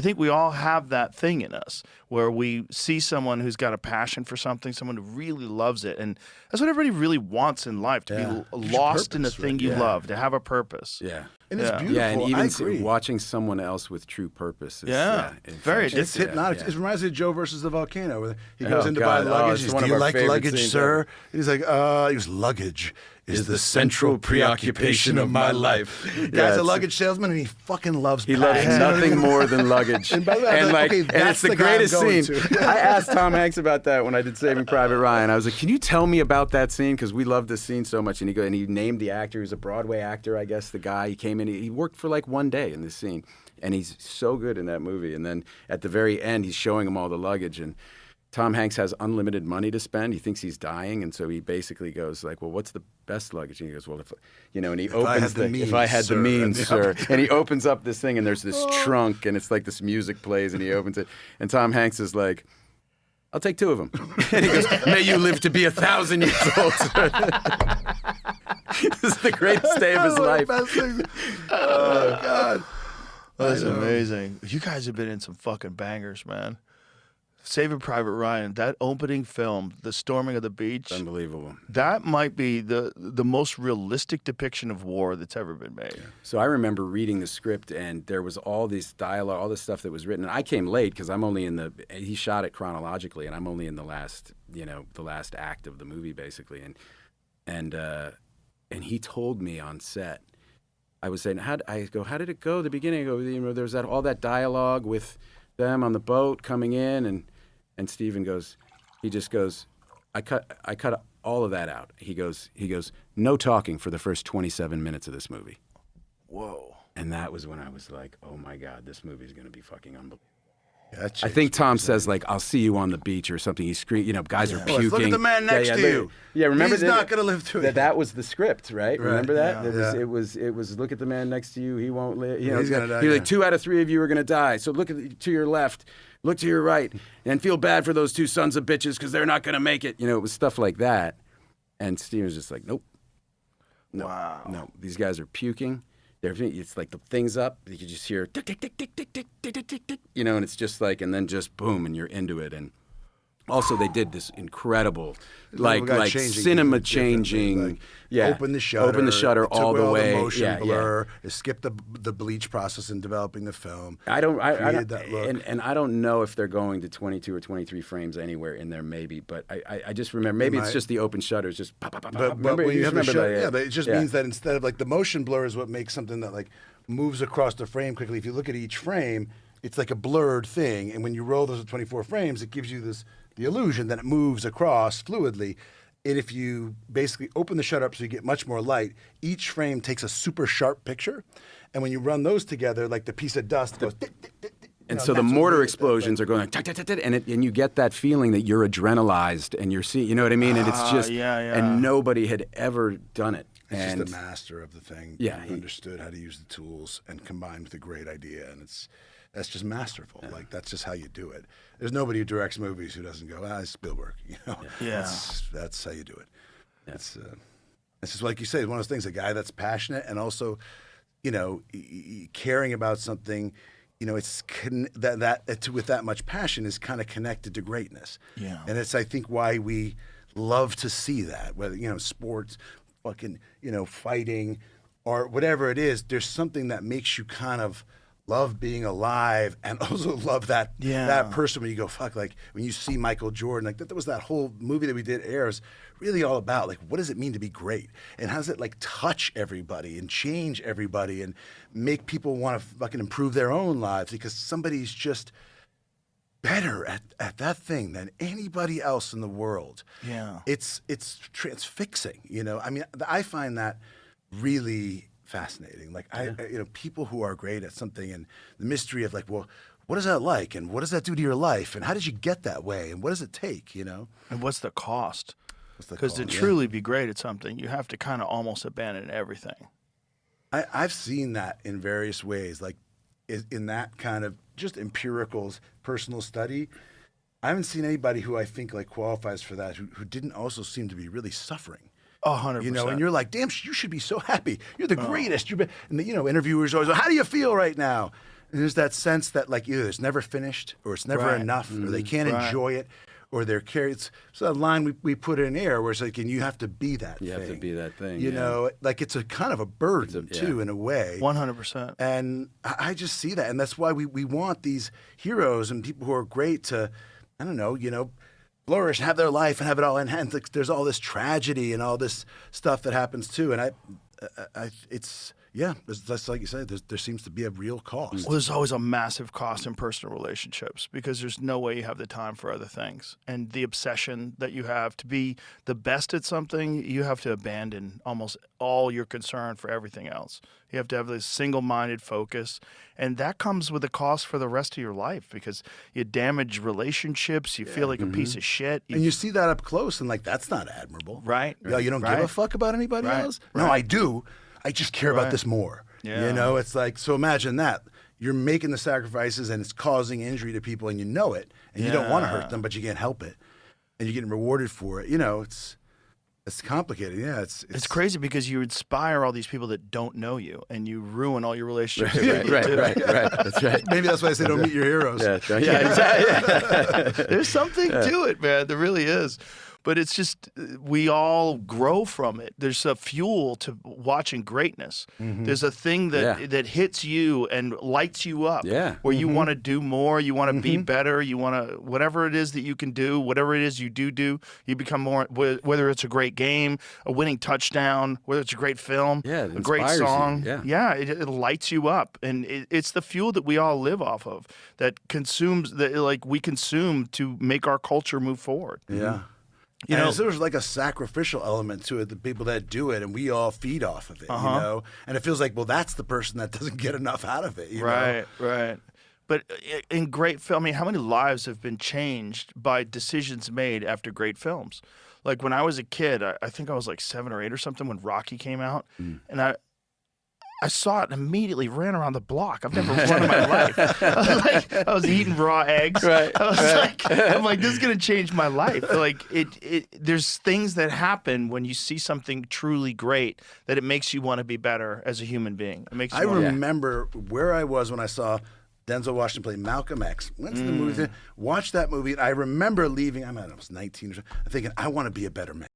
I think we all have that thing in us where we see someone who's got a passion for something, someone who really loves it. And that's what everybody really wants in life, to be lost in the thing you love, to have a purpose. Yeah. And it's beautiful. Yeah, and I even agree. watching someone else with true purpose is very It's addictive. hypnotic. It reminds me of Joe versus the Volcano, where he goes in to God. buy luggage. It's one Do of you our like favorite luggage, scenes sir? ever. And he's like, he goes, luggage is the central preoccupation of my life. Guy's a luggage salesman, and he fucking loves He loves bags. nothing more than luggage. And by the way, I'm like, okay, and that's it's the the guy I'm greatest going scene. to. I asked Tom Hanks about that when I did Saving Private Ryan. I was like, "Can you tell me about that scene? Because we love this scene so much." And he named the actor. He was a Broadway actor, I guess. The guy. He came in. He worked for like one day in this scene, and he's so good in that movie. And then at the very end, he's showing him all the luggage and. Tom Hanks has unlimited money to spend. He thinks he's dying, and so he basically goes like, "Well, what's the best luggage?" And he goes, "Well, if and he opens if I had the means, sir." And he opens up this thing, and there's this trunk, and it's like this music plays, and he opens it, and Tom Hanks is like, "I'll take 2 of them." And he goes, "May you live to be 1,000 years old." This is the greatest day of his life. Oh God, That's amazing. You guys have been in some fucking bangers, man. Saving Private Ryan, that opening film, The Storming of the Beach, Unbelievable. that might be the most realistic depiction of war that's ever been made. So I remember reading the script, and there was all this dialogue, all this stuff that was written. And I came late because I'm only he shot it chronologically, and I'm only in the last act of the movie, basically. And he told me on set, I was saying, how did it go at the beginning? I go, there's all that dialogue with them on the boat coming in, and Steven goes, he just goes, I cut all of that out. He goes, no talking for the first 27 minutes of this movie. Whoa. And that was when I was like, oh my God, this movie is going to be fucking unbelievable. Yeah, I think Tom says like, "I'll see you on the beach" or something. He screams, guys are puking. Look at the man next to you. Yeah, remember he's not going to live through it. That was the script, right? Remember that? Yeah. It was look at the man next to you. He won't live. He's gonna die. He's like 2 out of 3 of you are gonna die. So look to your left, look to your right, and feel bad for those 2 sons of bitches because they're not gonna make it. It was stuff like that. And Steven's just like, nope. No, Wow. No, these guys are puking. It's like the thing's up. You can just hear tick, tick, tick, tick, tick, tick, tick, tick, tick, tick, and it's just like, and then just boom, and you're into it. And also, they did this incredible, like cinema changing, open the shutter, all the way, the motion blur, skip the bleach process in developing the film. I don't, that look. And I don't know if they're going to 22 or 23 frames anywhere in there, maybe, but I just remember maybe it's just the open shutters, just pop, pop, pop, pop. But when you remember that? it just means that instead of like the motion blur is what makes something that like moves across the frame quickly. If you look at each frame, it's like a blurred thing, and when you roll those 24 frames, it gives you the illusion that it moves across fluidly. And if you basically open the shutter up so you get much more light, each frame takes a super sharp picture. And when you run those together, like the piece of dust goes... And so the mortar explosions are going like, tick, tick, tick, and you get that feeling that you're adrenalized and you're seeing, you know what I mean? And it's just, and nobody had ever done it. He's and just a master of the thing. Yeah, he understood how to use the tools and combined with a great idea. And that's just masterful. Yeah. Like, that's just how you do it. There's nobody who directs movies who doesn't go, it's Spielberg. Yeah. That's how you do it. Yeah. It's just like you say, one of those things, a guy that's passionate and also, caring about something, it's with that much passion is kind of connected to greatness. Yeah. And it's, I think, why we love to see that, whether, sports, fucking, fighting or whatever it is, there's something that makes you kind of love being alive and also love that person when you go, fuck, like when you see Michael Jordan, like that was that whole movie that we did airs really all about, like, what does it mean to be great? And how does it like touch everybody and change everybody and make people want to fucking improve their own lives because somebody's just better at that thing than anybody else in the world. Yeah. It's transfixing, I mean, I find that really fascinating. Like people who are great at something and the mystery of like, well, what is that like? And what does that do to your life? And how did you get that way? And what does it take, And what's the cost? Because to truly be great at something, you have to kind of almost abandon everything. I've seen that in various ways, like in that kind of just empirical personal study. I haven't seen anybody who I think like qualifies for that who didn't also seem to be really suffering. 100%. And you're like, damn, you should be so happy. You're the greatest. And interviewers always, how do you feel right now? there's that sense that like either it's never finished or it's never Right. enough or they can't Right. enjoy it or they're carried. So a line we put in air where it's like, and you have to be that You thing. have to be that thing. You yeah. know, like it's a kind of a burden yeah. too, in a way. 100%. And I just see that. And that's why we want these heroes and people who are great to, I don't know, flourish and have their life and have it all in hand. Like, there's all this tragedy and all this stuff that happens too. And it's just like you said, there seems to be a real cost. Well, there's always a massive cost in personal relationships because there's no way you have the time for other things. And the obsession that you have to be the best at something, you have to abandon almost all your concern for everything else. You have to have this single-minded focus. And that comes with a cost for the rest of your life because you damage relationships. You feel like a piece of shit. And you see that up close and like, that's not admirable. Right. You don't give a Right. fuck about anybody Right. else? No, I do. I just care about this more. Yeah. It's like, so imagine that. You're making the sacrifices and it's causing injury to people and you know it and you don't want to hurt them, but you can't help it. And you're getting rewarded for it. It's complicated. Yeah, it's crazy because you inspire all these people that don't know you and you ruin all your relationships. Right. That's right. Maybe that's why I say don't meet your heroes. Yeah, exactly. There's something to it, man. There really is. But it's just, we all grow from it. There's a fuel to watching greatness. There's a thing that hits you and lights you up. Yeah. Where you want to do more, you want to be better, you want to, whatever it is that you can do, whatever it is you do, you become more, whether it's a great game, a winning touchdown, whether it's a great film, Yeah, it a great inspires you. song. Yeah. It lights you up. And it's the fuel that we all live off of that consumes, that like we consume to make our culture move forward. Yeah. And there's like a sacrificial element to it, the people that do it, and we all feed off of it, And it feels like, well, that's the person that doesn't get enough out of it, Right. But in great film, I mean, how many lives have been changed by decisions made after great films? Like when I was a kid, I think I was like 7 or 8 or something when Rocky came out, and I saw it and immediately ran around the block. I've never run in my life. I was eating raw eggs. Right. I'm like, this is gonna change my life. Like there's things that happen when you see something truly great that it makes you want to be better as a human being. It makes you I wanna- remember where I was when I saw Denzel Washington play Malcolm X. Went to the movie theater, watched that movie, and I remember leaving. I was 19 or something, thinking, I want to be a better man.